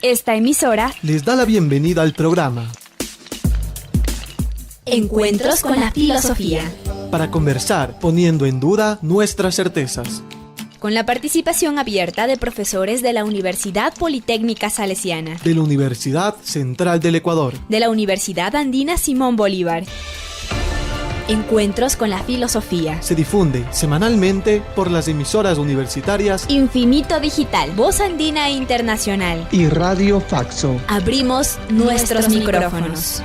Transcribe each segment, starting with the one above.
Esta emisora les da la bienvenida al programa Encuentros con la Filosofía, para conversar poniendo en duda nuestras certezas, con la participación abierta de profesores de la Universidad Politécnica Salesiana, de la Universidad Central del Ecuador, de la Universidad Andina Simón Bolívar. Encuentros con la Filosofía se difunde semanalmente por las emisoras universitarias Infinito Digital, Voz Andina Internacional y Radio Faxo. Abrimos nuestros micrófonos.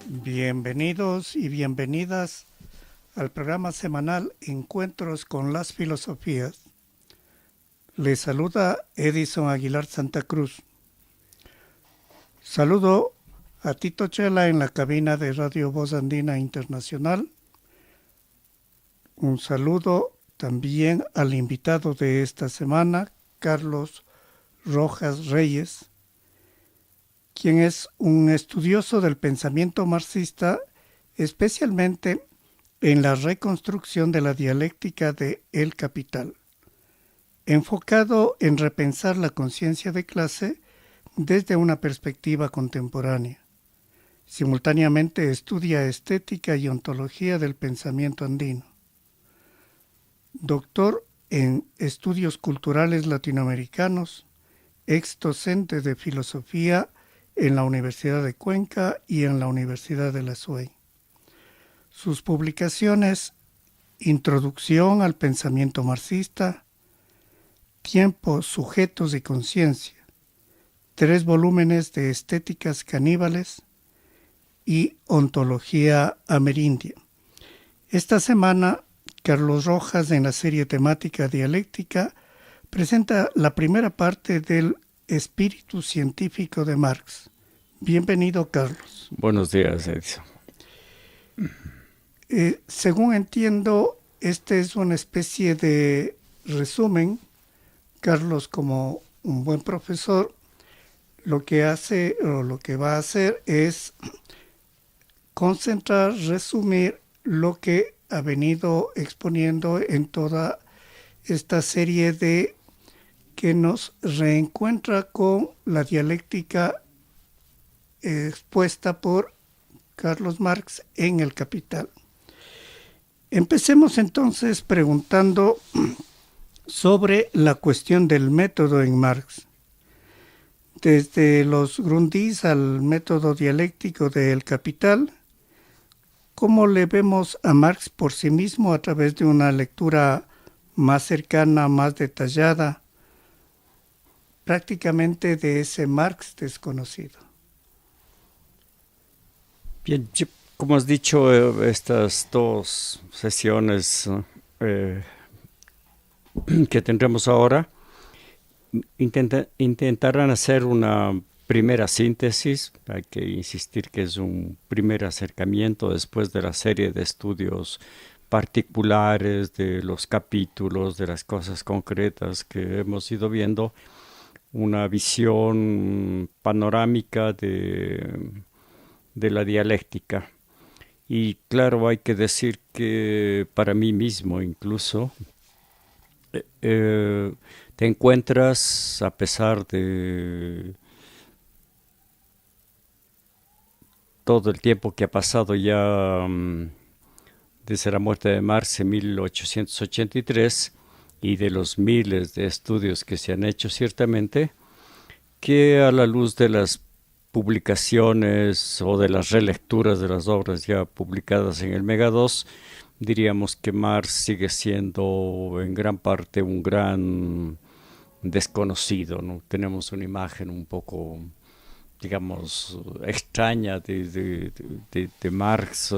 Bienvenidos y bienvenidas al programa semanal Encuentros con las Filosofías. Les saluda Edison Aguilar Santa Cruz. Saludo a Tito Chela en la cabina de Radio Voz Andina Internacional. Un saludo también al invitado de esta semana, Carlos Rojas Reyes, quien es un estudioso del pensamiento marxista, especialmente en la reconstrucción de la dialéctica de El Capital, enfocado en repensar la conciencia de clase desde una perspectiva contemporánea. Simultáneamente estudia estética y ontología del pensamiento andino. Doctor en estudios culturales latinoamericanos, ex docente de filosofía en la Universidad de Cuenca y en la Universidad de la SUEI. Sus publicaciones: Introducción al pensamiento marxista, Tiempo, sujetos y conciencia, 3 volúmenes de Estéticas caníbales y Ontología amerindia. Esta semana, Carlos Rojas, en la serie temática dialéctica, presenta la primera parte del Espíritu científico de Marx. Bienvenido, Carlos. Buenos días, Edison. Según entiendo, este es una especie de resumen. Carlos, como un buen profesor, lo que hace o lo que va a hacer es concentrar, resumir lo que ha venido exponiendo en toda esta serie de que nos reencuentra con la dialéctica expuesta por Carlos Marx en El Capital. Empecemos entonces preguntando sobre la cuestión del método en Marx. Desde los Grundrisse al método dialéctico de El Capital, ¿cómo le vemos a Marx por sí mismo a través de una lectura más cercana, más detallada, prácticamente de ese Marx desconocido? Bien, como has dicho, estas 2 sesiones que tendremos ahora intentarán hacer una primera síntesis. Hay que insistir que es un primer acercamiento después de la serie de estudios particulares de los capítulos, de las cosas concretas que hemos ido viendo, una visión panorámica de la dialéctica. Y claro, hay que decir que para mí mismo incluso te encuentras, a pesar de todo el tiempo que ha pasado ya desde la muerte de Marx en 1883 y de los miles de estudios que se han hecho ciertamente, que a la luz de las publicaciones o de las relecturas de las obras ya publicadas en el Mega 2, diríamos que Marx sigue siendo en gran parte un gran desconocido, ¿no? Tenemos una imagen un poco, digamos, extraña de Marx.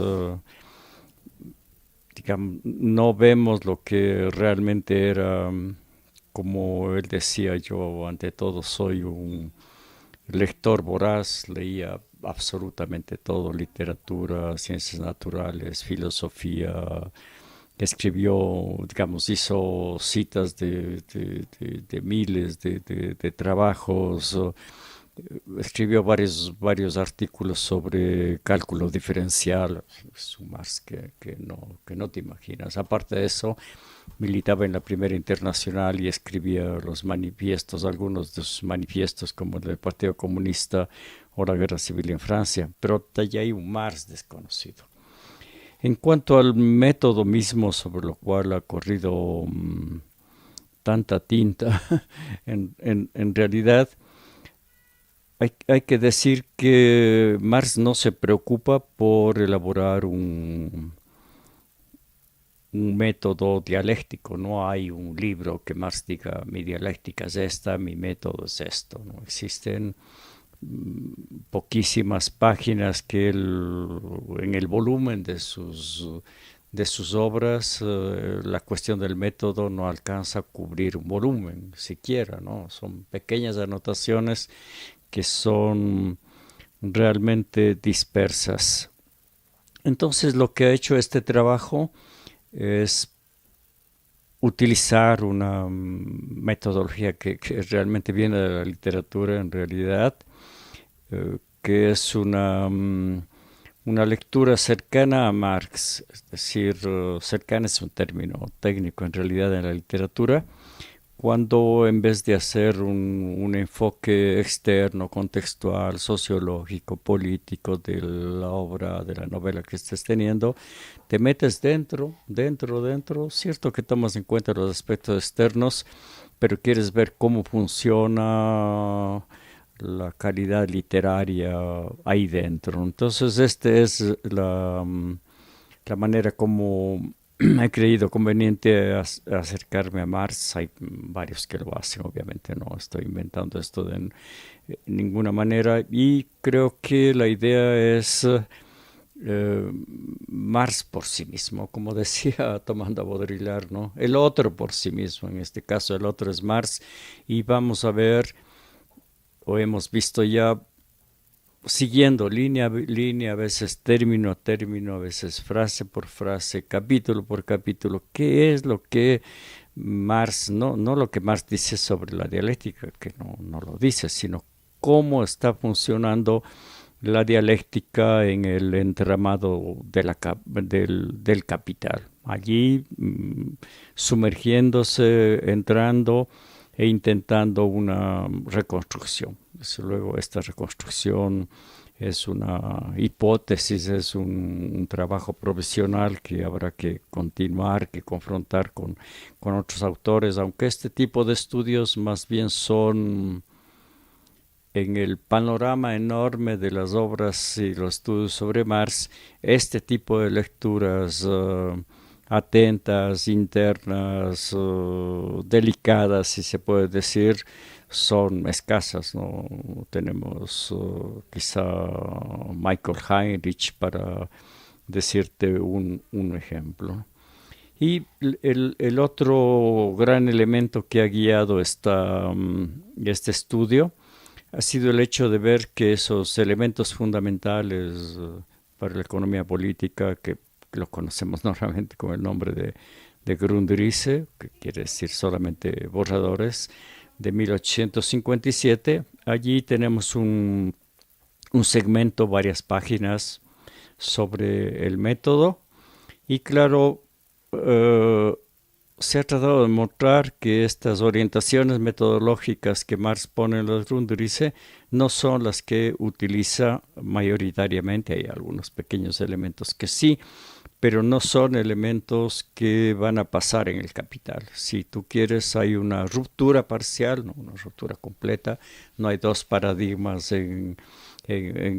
Digamos, no vemos lo que realmente era. Como él decía, yo ante todo soy un lector voraz, leía absolutamente todo: literatura, ciencias naturales, filosofía. Escribió, digamos, hizo citas de miles de trabajos, escribió varios artículos sobre cálculo diferencial. Es un Marx que no te imaginas. Aparte de eso, militaba en la Primera Internacional y escribía los manifiestos, algunos de sus manifiestos, como el del Partido Comunista o la Guerra Civil en Francia. Pero allá hay un Marx desconocido. En cuanto al método mismo sobre lo cual ha corrido tanta tinta, en realidad hay que decir que Marx no se preocupa por elaborar un método dialéctico. No hay un libro que Marx diga mi dialéctica es esta, mi método es esto. No existen poquísimas páginas que en el volumen de sus obras, la cuestión del método no alcanza a cubrir un volumen siquiera, ¿no? Son pequeñas anotaciones que son realmente dispersas. Entonces, lo que ha hecho este trabajo es utilizar una metodología que realmente viene de la literatura en realidad, que es una lectura cercana a Marx, es decir, cercana es un término técnico en realidad en la literatura, cuando en vez de hacer un enfoque externo, contextual, sociológico, político de la obra, de la novela que estés teniendo, te metes dentro, cierto que tomas en cuenta los aspectos externos, pero quieres ver cómo funciona la calidad literaria ahí dentro. Entonces, esta es la manera como he creído conveniente acercarme a Marx. Hay varios que lo hacen, obviamente no estoy inventando esto de ninguna manera, y creo que la idea es Marx por sí mismo, como decía tomando a Baudrillard, ¿no? El otro por sí mismo, en este caso el otro es Marx, y vamos a ver, o hemos visto ya, siguiendo línea a línea, a veces término a término, a veces frase por frase, capítulo por capítulo, qué es lo que Marx, no lo que Marx dice sobre la dialéctica, que no lo dice, sino cómo está funcionando la dialéctica en el entramado del capital. Allí sumergiéndose, entrando e intentando una reconstrucción. Desde luego esta reconstrucción es una hipótesis, es un trabajo profesional que habrá que continuar, que confrontar con otros autores, aunque este tipo de estudios más bien son en el panorama enorme de las obras y los estudios sobre Marx, este tipo de lecturas atentas, internas, delicadas, si se puede decir, son escasas, ¿no? Tenemos quizá Michael Heinrich para decirte un ejemplo. Y el otro gran elemento que ha guiado este estudio ha sido el hecho de ver que esos elementos fundamentales para la economía política, que lo conocemos normalmente con el nombre de Grundrisse, que quiere decir solamente borradores, de 1857, allí tenemos un segmento, varias páginas sobre el método, y claro, se ha tratado de mostrar que estas orientaciones metodológicas que Marx pone en los Grundrisse no son las que utiliza mayoritariamente. Hay algunos pequeños elementos que sí, pero no son elementos que van a pasar en el Capital. Si tú quieres, hay una ruptura parcial, no una ruptura completa. No hay dos paradigmas en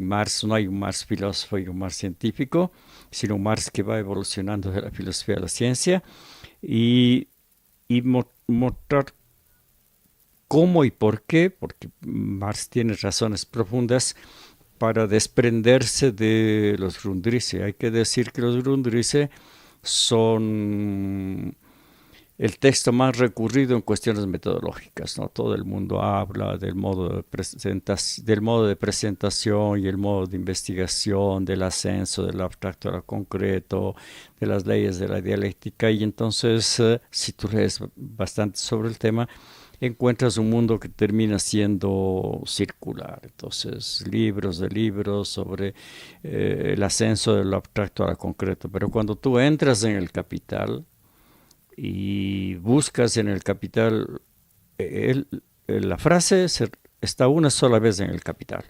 Marx, no hay un Marx filósofo y un Marx científico, sino un Marx que va evolucionando de la filosofía a la ciencia, y mostrar cómo y por qué, porque Marx tiene razones profundas para desprenderse de los Grundrisse. Hay que decir que los Grundrisse son el texto más recurrido en cuestiones metodológicas, ¿no? Todo el mundo habla del modo de presentación y el modo de investigación, del ascenso del abstracto al concreto, de las leyes de la dialéctica, y entonces si tú lees bastante sobre el tema, encuentras un mundo que termina siendo circular. Entonces, libros de libros sobre el ascenso de lo abstracto a lo concreto. Pero cuando tú entras en el Capital y buscas en el Capital, la frase está una sola vez en el Capital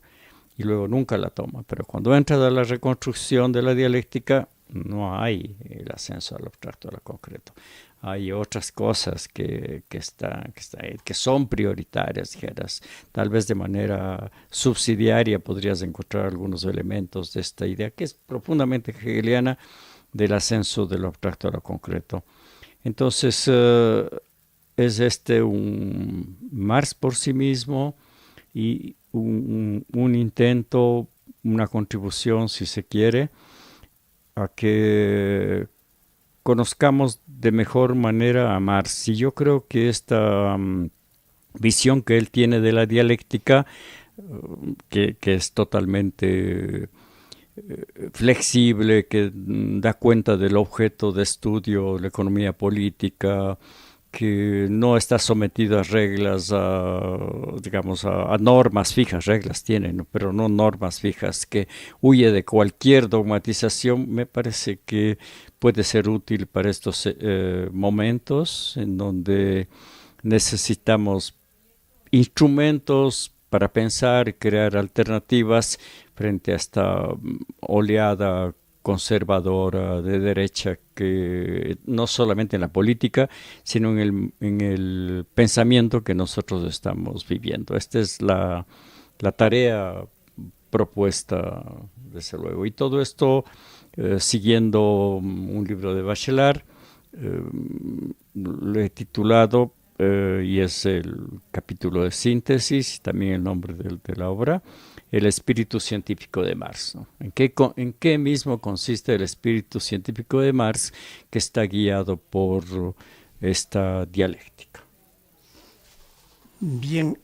y luego nunca la toma. Pero cuando entras a la reconstrucción de la dialéctica, no hay el ascenso al abstracto a lo concreto. Hay otras cosas que son prioritarias, dijeras. Tal vez de manera subsidiaria podrías encontrar algunos elementos de esta idea que es profundamente hegeliana del ascenso de lo abstracto a lo concreto. Entonces, es un Marx por sí mismo y un intento, una contribución, si se quiere, a que conozcamos de mejor manera a Marx. Y yo creo que esta visión que él tiene de la dialéctica, que es totalmente flexible, que da cuenta del objeto de estudio, la economía política, que no está sometido a reglas, a normas fijas, reglas tienen, ¿no? Pero no normas fijas, que huye de cualquier dogmatización, me parece que puede ser útil para estos momentos en donde necesitamos instrumentos para pensar y crear alternativas frente a esta oleada conservadora de derecha que no solamente en la política, sino en el pensamiento que nosotros estamos viviendo. Esta es la tarea propuesta, desde luego. Y todo esto siguiendo un libro de Bachelard, lo he titulado, y es el capítulo de síntesis, también el nombre de la obra, El espíritu científico de Marx, ¿no? ¿En qué mismo consiste el espíritu científico de Marx, que está guiado por esta dialéctica? Bien,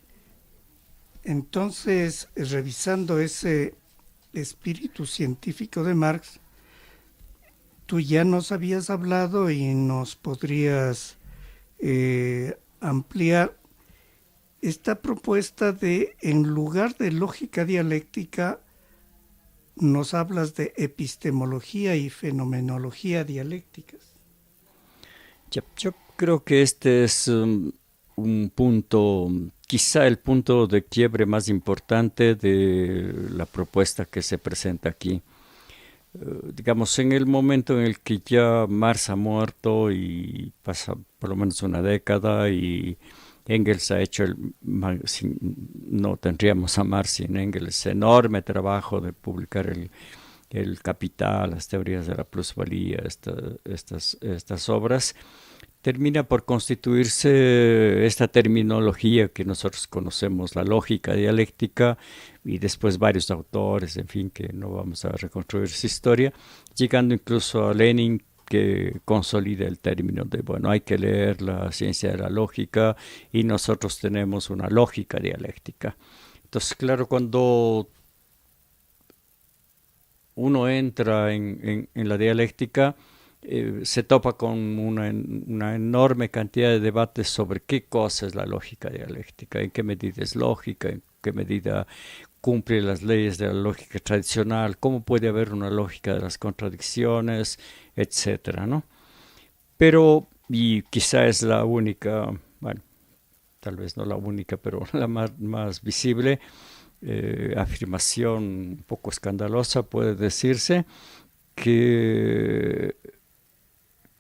entonces, revisando ese espíritu científico de Marx, tú ya nos habías hablado y nos podrías ampliar esta propuesta de, en lugar de lógica dialéctica, nos hablas de epistemología y fenomenología dialécticas. Yo creo que este es un punto, quizá el punto de quiebre más importante de la propuesta que se presenta aquí. Digamos, en el momento en el que ya Marx ha muerto y pasa por lo menos una década y Engels ha hecho no tendríamos a Marx sin Engels, enorme trabajo de publicar el Capital, las teorías de la plusvalía, estas obras, termina por constituirse esta terminología que nosotros conocemos, la lógica dialéctica, y después varios autores, en fin, que no vamos a reconstruir su historia, llegando incluso a Lenin, que consolida el término de, bueno, hay que leer la ciencia de la lógica y nosotros tenemos una lógica dialéctica. Entonces, claro, cuando uno entra en la dialéctica, se topa con una enorme cantidad de debates sobre qué cosa es la lógica dialéctica, en qué medida es lógica, en qué medida cumple las leyes de la lógica tradicional, cómo puede haber una lógica de las contradicciones, etcétera, ¿no? Pero, y quizá es la única, bueno, tal vez no la única, pero la más visible, afirmación un poco escandalosa, puede decirse, que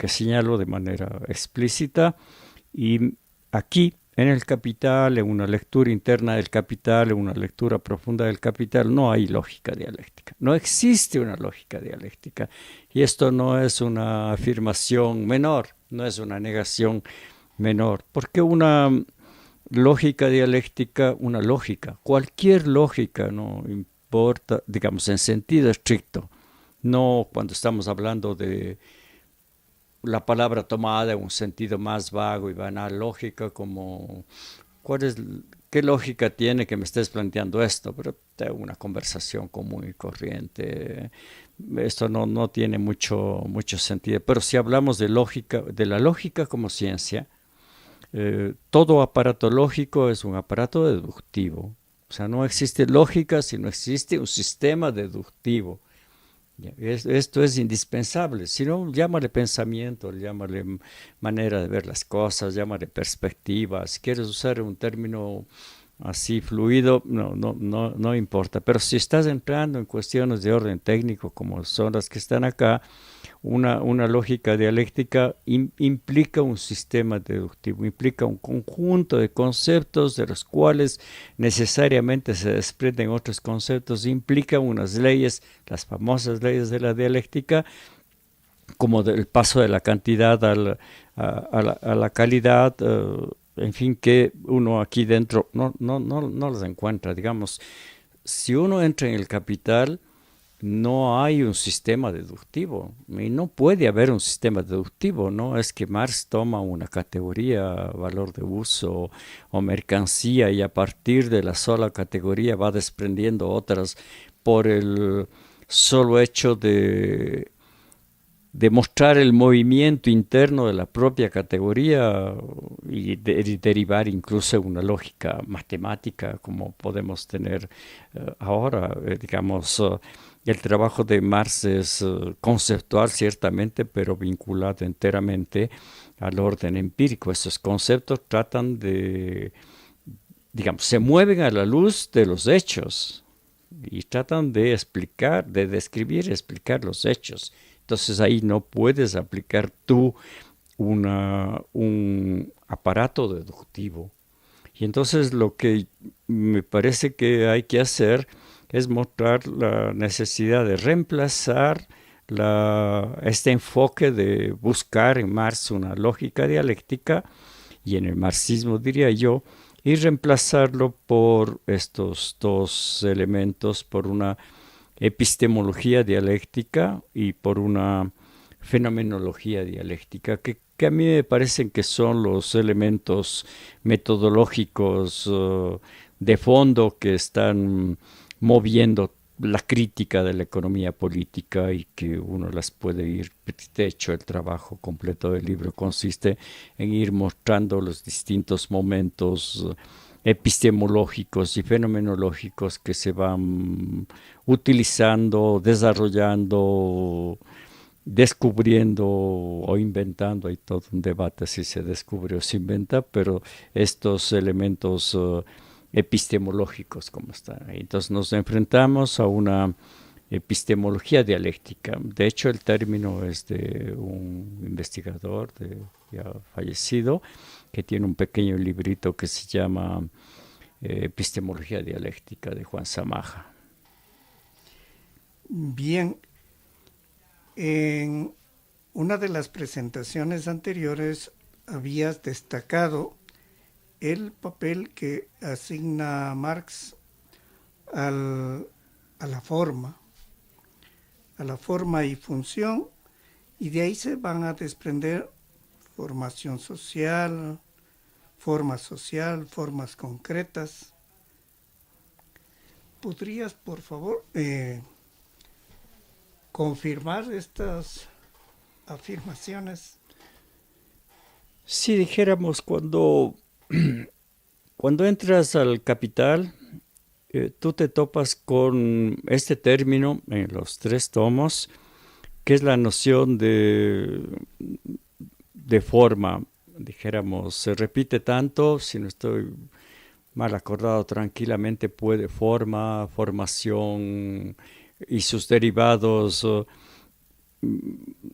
señalo de manera explícita, y aquí en el Capital, en una lectura interna del Capital, en una lectura profunda del Capital, no hay lógica dialéctica, no existe una lógica dialéctica, y esto no es una afirmación menor, no es una negación menor, porque una lógica dialéctica, cualquier lógica, no importa, digamos, en sentido estricto, no cuando estamos hablando de la palabra tomada en un sentido más vago y banal, lógica, como ¿qué lógica tiene que me estés planteando esto? Pero tengo una conversación común y corriente. Esto no tiene mucho sentido. Pero si hablamos de lógica, de la lógica como ciencia, todo aparato lógico es un aparato deductivo. O sea, no existe lógica si no existe un sistema deductivo. Esto es indispensable. Si no, llámale pensamiento, llámale manera de ver las cosas, llámale perspectiva. Si quieres usar un término así fluido, no importa. Pero si estás entrando en cuestiones de orden técnico, como son las que están acá, una lógica dialéctica implica un sistema deductivo, implica un conjunto de conceptos de los cuales necesariamente se desprenden otros conceptos, implica unas leyes, las famosas leyes de la dialéctica, como el paso de la cantidad a la calidad, en fin, que uno aquí dentro no las encuentra. Digamos, si uno entra en el Capital, no hay un sistema deductivo y no puede haber un sistema deductivo. No es que Marx toma una categoría, valor de uso o mercancía, y a partir de la sola categoría va desprendiendo otras por el solo hecho de demostrar el movimiento interno de la propia categoría y derivar incluso una lógica matemática como podemos tener ahora. Digamos, el trabajo de Marx es conceptual ciertamente, pero vinculado enteramente al orden empírico. Esos conceptos tratan de, digamos, se mueven a la luz de los hechos y tratan de explicar, de describir y explicar los hechos. Entonces ahí no puedes aplicar tú un aparato deductivo. Y entonces lo que me parece que hay que hacer es mostrar la necesidad de reemplazar este enfoque de buscar en Marx una lógica dialéctica, y en el marxismo diría yo, y reemplazarlo por estos dos elementos, por una epistemología dialéctica y por una fenomenología dialéctica, que a mí me parecen que son los elementos metodológicos de fondo que están moviendo la crítica de la economía política, y que uno las puede ir. De hecho, el trabajo completo del libro consiste en ir mostrando los distintos momentos epistemológicos y fenomenológicos que se van utilizando, desarrollando, descubriendo o inventando. Hay todo un debate si se descubre o se inventa, pero estos elementos epistemológicos como están ahí. Entonces nos enfrentamos a una epistemología dialéctica. De hecho, el término es de un investigador ya fallecido, que tiene un pequeño librito que se llama Epistemología dialéctica, de Juan Samaja. Bien, en una de las presentaciones anteriores habías destacado el papel que asigna Marx a la forma y función, y de ahí se van a desprender formación social, formas concretas. ¿Podrías, por favor, confirmar estas afirmaciones? Si dijéramos, cuando entras al Capital, tú te topas con este término en los 3 tomos, que es la noción de forma. Dijéramos, se repite tanto, si no estoy mal acordado, tranquilamente puede forma, formación y sus derivados.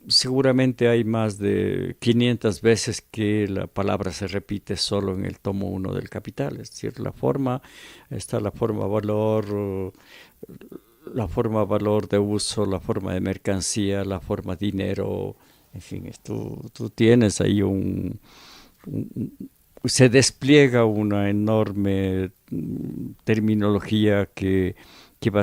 Seguramente hay más de 500 veces que la palabra se repite solo en el tomo 1 del Capital. Es decir, la forma, está la forma valor de uso, la forma de mercancía, la forma dinero. En fin, tú tienes ahí se despliega una enorme terminología que va a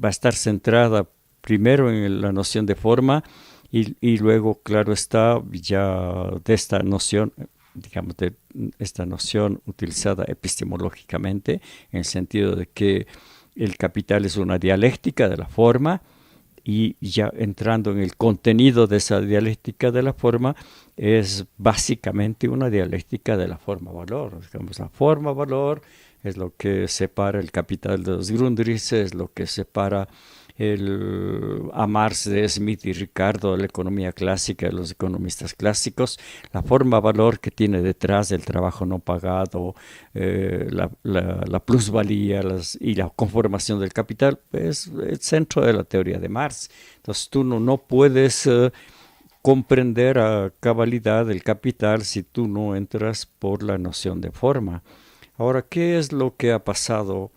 estar centrada primero en la noción de forma y luego, claro está, ya de esta noción, digamos, de esta noción utilizada epistemológicamente, en el sentido de que el Capital es una dialéctica de la forma, y ya entrando en el contenido de esa dialéctica de la forma, es básicamente una dialéctica de la forma-valor. Digamos, la forma-valor es lo que separa el capital de los Grundrisse, es lo que separa a Marx de Smith y Ricardo de la economía clásica, de los economistas clásicos. La forma-valor que tiene detrás el trabajo no pagado, la plusvalía y la conformación del capital, es el centro de la teoría de Marx. Entonces tú no puedes comprender a cabalidad el capital si tú no entras por la noción de forma. Ahora, ¿qué es lo que ha pasado?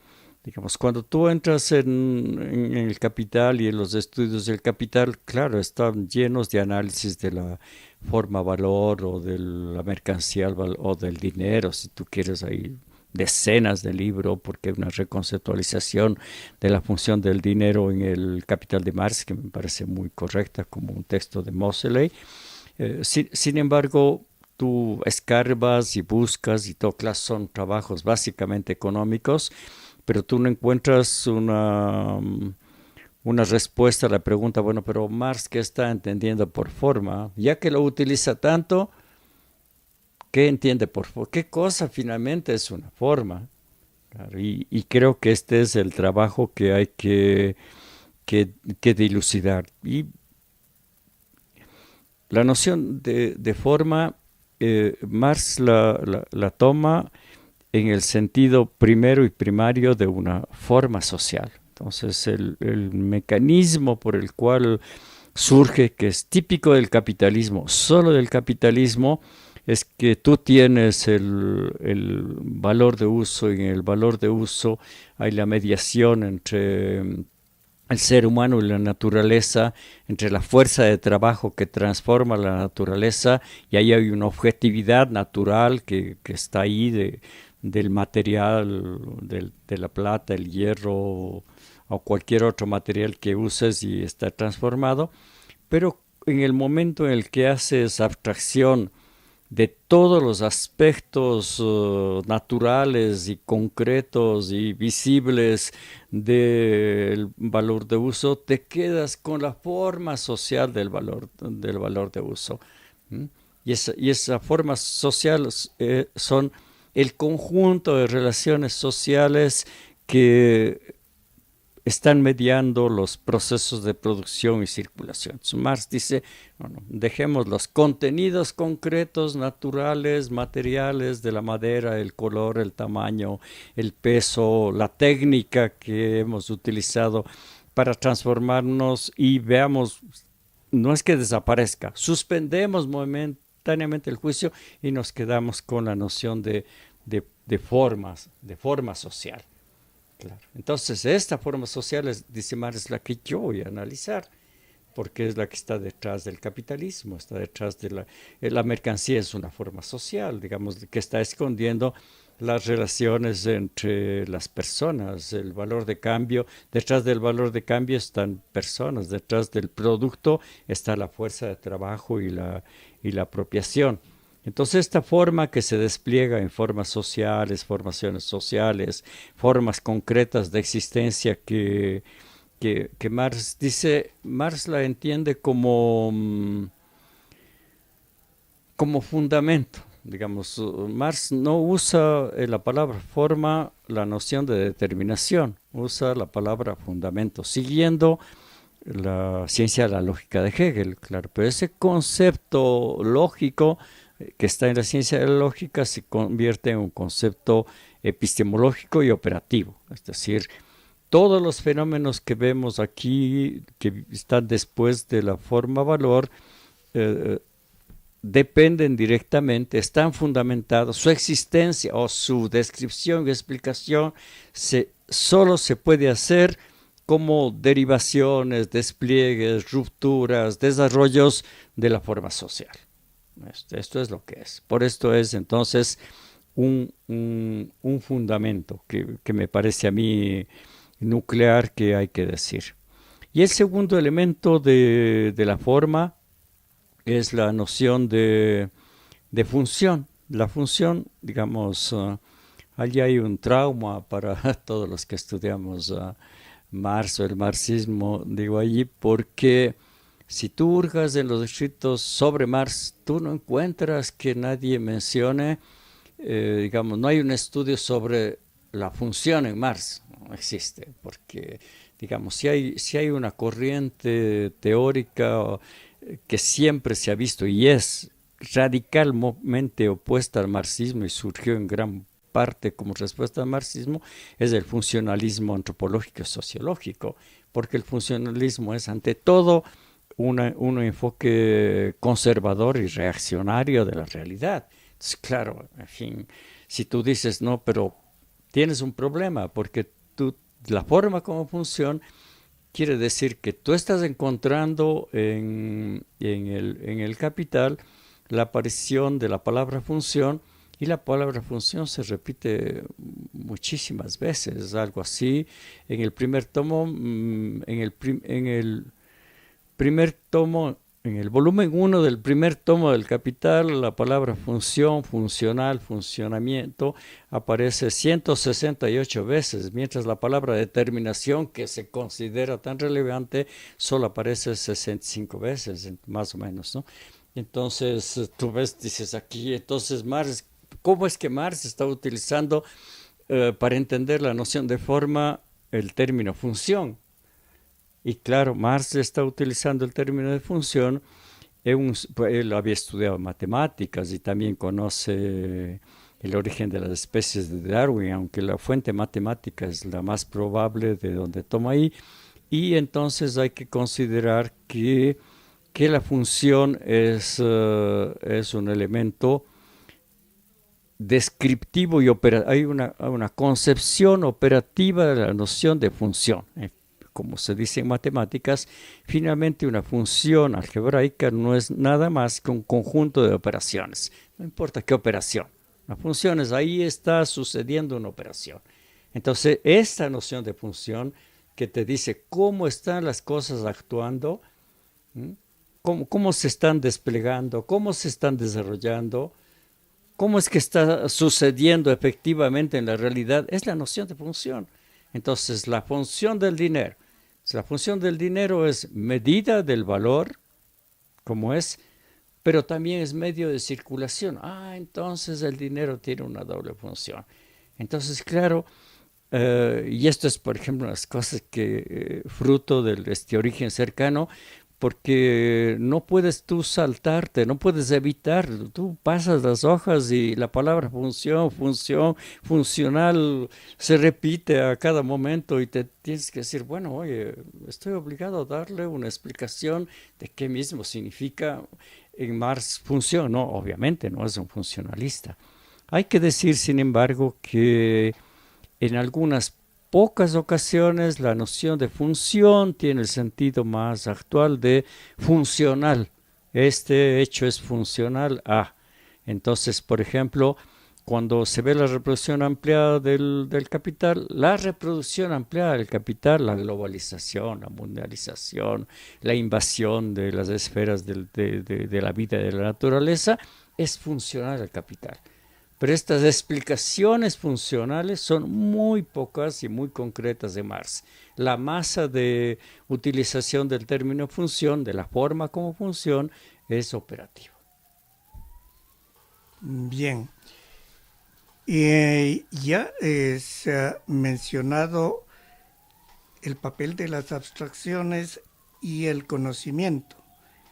Digamos, cuando tú entras en el capital y en los estudios del capital, claro, están llenos de análisis de la forma-valor o de la mercancía o del dinero, si tú quieres, hay decenas de libros, porque hay una reconceptualización de la función del dinero en el Capital de Marx, que me parece muy correcta, como un texto de Moseley. Sin embargo, tú escarbas y buscas y tocas, son trabajos básicamente económicos, pero tú no encuentras una respuesta a la pregunta, bueno, pero Marx, ¿qué está entendiendo por forma? Ya que lo utiliza tanto, ¿qué entiende por forma? ¿Qué cosa finalmente es una forma? Claro, y creo que este es el trabajo que hay que dilucidar. Y la noción de forma, Marx la toma en el sentido primero y primario de una forma social. Entonces, el mecanismo por el cual surge, que es típico del capitalismo, solo del capitalismo, es que tú tienes el valor de uso, y en el valor de uso hay la mediación entre el ser humano y la naturaleza, entre la fuerza de trabajo que transforma la naturaleza, y ahí hay una objetividad natural que está ahí del material, de la plata, el hierro o cualquier otro material que uses y está transformado, pero en el momento en el que haces abstracción de todos los aspectos naturales y concretos y visibles del valor de uso, te quedas con la forma social del valor de uso. Y esa forma social son el conjunto de relaciones sociales que están mediando los procesos de producción y circulación. Marx dice, bueno, dejemos los contenidos concretos, naturales, materiales de la madera, el color, el tamaño, el peso, la técnica que hemos utilizado para transformarnos, y veamos, no es que desaparezca, suspendemos momentáneamente el juicio y nos quedamos con la noción de forma social. Claro. Entonces, esta forma social, dice Marx, es la que yo voy a analizar, porque es la que está detrás del capitalismo, está detrás de la mercancía, es una forma social, digamos, que está escondiendo las relaciones entre las personas, el valor de cambio. Detrás del valor de cambio están personas, detrás del producto está la fuerza de trabajo y la apropiación. Entonces, esta forma que se despliega en formas sociales, formaciones sociales, formas concretas de existencia que Marx dice, Marx la entiende como fundamento. Digamos, Marx no usa en la palabra forma la noción de determinación, usa la palabra fundamento, siguiendo la ciencia de la lógica de Hegel, claro, pero ese concepto lógico que está en la ciencia de la lógica se convierte en un concepto epistemológico y operativo. Es decir, todos los fenómenos que vemos aquí, que están después de la forma-valor, dependen directamente, están fundamentados, su existencia o su descripción y explicación solo se puede hacer como derivaciones, despliegues, rupturas, desarrollos de la forma social. Esto es lo que es. Por esto es entonces un fundamento que me parece a mí nuclear, que hay que decir. Y el segundo elemento de la forma es la noción de función. La función, digamos, allí hay un trauma para todos los que estudiamos Marx o el marxismo, digo allí, porque si tú hurgas en los escritos sobre Marx, tú no encuentras que nadie mencione, digamos, no hay un estudio sobre la función en Marx, no existe, porque, digamos, si hay una corriente teórica que siempre se ha visto y es radicalmente opuesta al marxismo y surgió en gran parte como respuesta al marxismo, es el funcionalismo antropológico y sociológico, porque el funcionalismo es ante todo un enfoque conservador y reaccionario de la realidad. Entonces, claro, en fin, si tú dices, no, pero tienes un problema, porque la forma como funciona quiere decir que tú estás encontrando en el Capital la aparición de la palabra función, y la palabra función se repite muchísimas veces, algo así. En el primer tomo, primer tomo, en el volumen 1 del primer tomo del Capital, la palabra función, funcional, funcionamiento aparece 168 veces, mientras la palabra determinación, que se considera tan relevante, solo aparece 65 veces, más o menos, ¿no? Entonces, tú ves, dices aquí, entonces Marx, ¿cómo es que Marx está utilizando para entender la noción de forma el término función? Y claro, Marx está utilizando el término de función, él había estudiado matemáticas y también conoce el origen de las especies de Darwin, aunque la fuente matemática es la más probable de donde toma ahí, y entonces hay que considerar que la función es un elemento descriptivo y hay una concepción operativa de la noción de función. Como se dice en matemáticas, finalmente una función algebraica no es nada más que un conjunto de operaciones. No importa qué operación. La función es ahí está sucediendo una operación. Entonces, esta noción de función que te dice cómo están las cosas actuando, cómo se están desplegando, cómo se están desarrollando, cómo es que está sucediendo efectivamente en la realidad, es la noción de función. Entonces, la función del dinero. La función del dinero es medida del valor, como es, pero también es medio de circulación. Entonces el dinero tiene una doble función. Entonces, claro, y esto es, por ejemplo, las cosas que fruto de este origen cercano, porque no puedes tú saltarte, no puedes evitar, tú pasas las hojas y la palabra función, funcional se repite a cada momento y te tienes que decir, bueno, oye, estoy obligado a darle una explicación de qué mismo significa en Marx función. No, obviamente no es un funcionalista. Hay que decir, sin embargo, que en algunas pocas ocasiones la noción de función tiene el sentido más actual de funcional. Este hecho es funcional a. Entonces, por ejemplo, cuando se ve la reproducción ampliada del capital, la reproducción ampliada del capital, la globalización, la mundialización, la invasión de las esferas de la vida y de la naturaleza, es funcional al capital. Pero estas explicaciones funcionales son muy pocas y muy concretas de Marx. La masa de utilización del término función, de la forma como función, es operativa. Bien. Ya se ha mencionado el papel de las abstracciones y el conocimiento.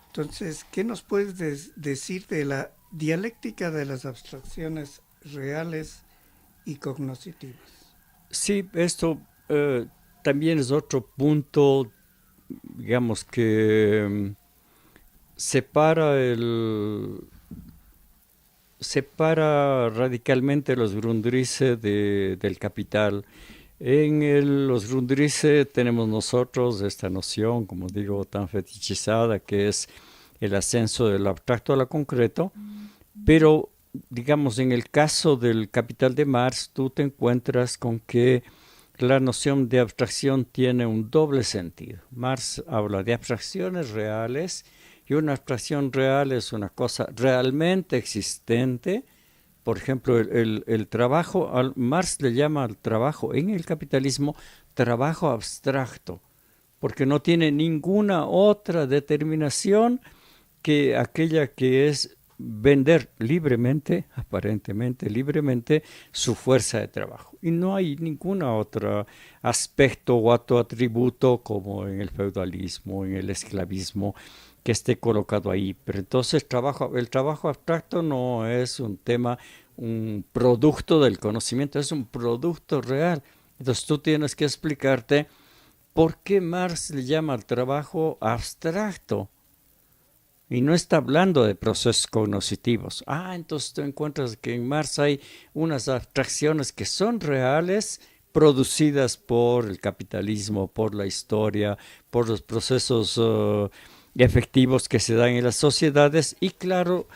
Entonces, ¿qué nos puedes decir de la dialéctica de las abstracciones reales y cognoscitivas? Sí, esto también es otro punto, digamos, que separa radicalmente los Grundrisse del capital. En los Grundrisse tenemos nosotros esta noción, como digo, tan fetichizada, que es el ascenso del abstracto a lo concreto, pero digamos en el caso del Capital de Marx tú te encuentras con que la noción de abstracción tiene un doble sentido. Marx habla de abstracciones reales y una abstracción real es una cosa realmente existente. Por ejemplo, el trabajo, Marx le llama al trabajo en el capitalismo trabajo abstracto, porque no tiene ninguna otra determinación que aquella que es vender libremente, aparentemente libremente, su fuerza de trabajo. Y no hay ningún otro aspecto o otro atributo como en el feudalismo, en el esclavismo, que esté colocado ahí. Pero entonces el trabajo abstracto no es un tema, un producto del conocimiento, es un producto real. Entonces tú tienes que explicarte por qué Marx le llama al trabajo abstracto. Y no está hablando de procesos cognitivos. Entonces tú encuentras que en Marx hay unas abstracciones que son reales, producidas por el capitalismo, por la historia, por los procesos efectivos que se dan en las sociedades. Y claro,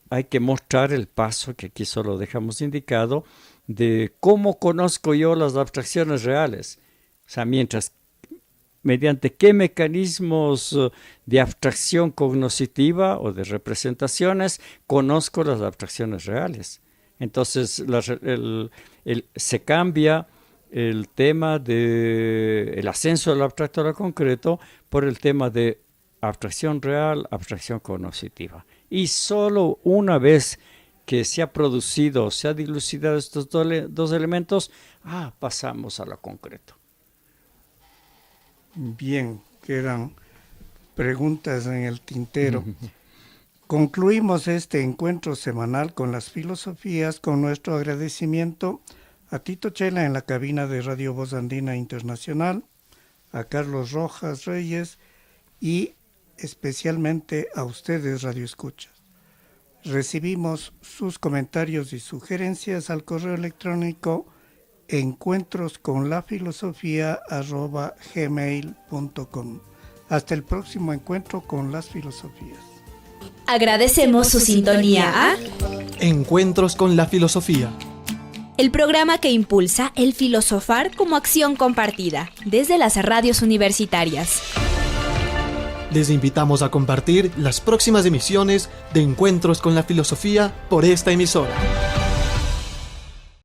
hay que mostrar el paso, que aquí solo dejamos indicado, de cómo conozco yo las abstracciones reales. O sea, mediante qué mecanismos de abstracción cognitiva o de representaciones conozco las abstracciones reales. Entonces se cambia el tema del ascenso del abstracto a lo concreto por el tema de abstracción real, abstracción cognitiva. Y solo una vez que se ha producido, se ha dilucidado estos dos elementos, pasamos a lo concreto. Bien, quedan preguntas en el tintero. Concluimos este encuentro semanal con las filosofías con nuestro agradecimiento a Tito Chela en la cabina de Radio Voz Andina Internacional, a Carlos Rojas Reyes y especialmente a ustedes, Radio Escuchas. Recibimos sus comentarios y sugerencias al correo electrónico encuentrosconlafilosofía@gmail.com. Hasta el próximo encuentro con las filosofías. Agradecemos su sintonía a Encuentros con la filosofía. el programa que impulsa el filosofar como acción compartida desde las radios universitarias. Les invitamos a compartir las próximas emisiones de Encuentros con la filosofía por esta emisora.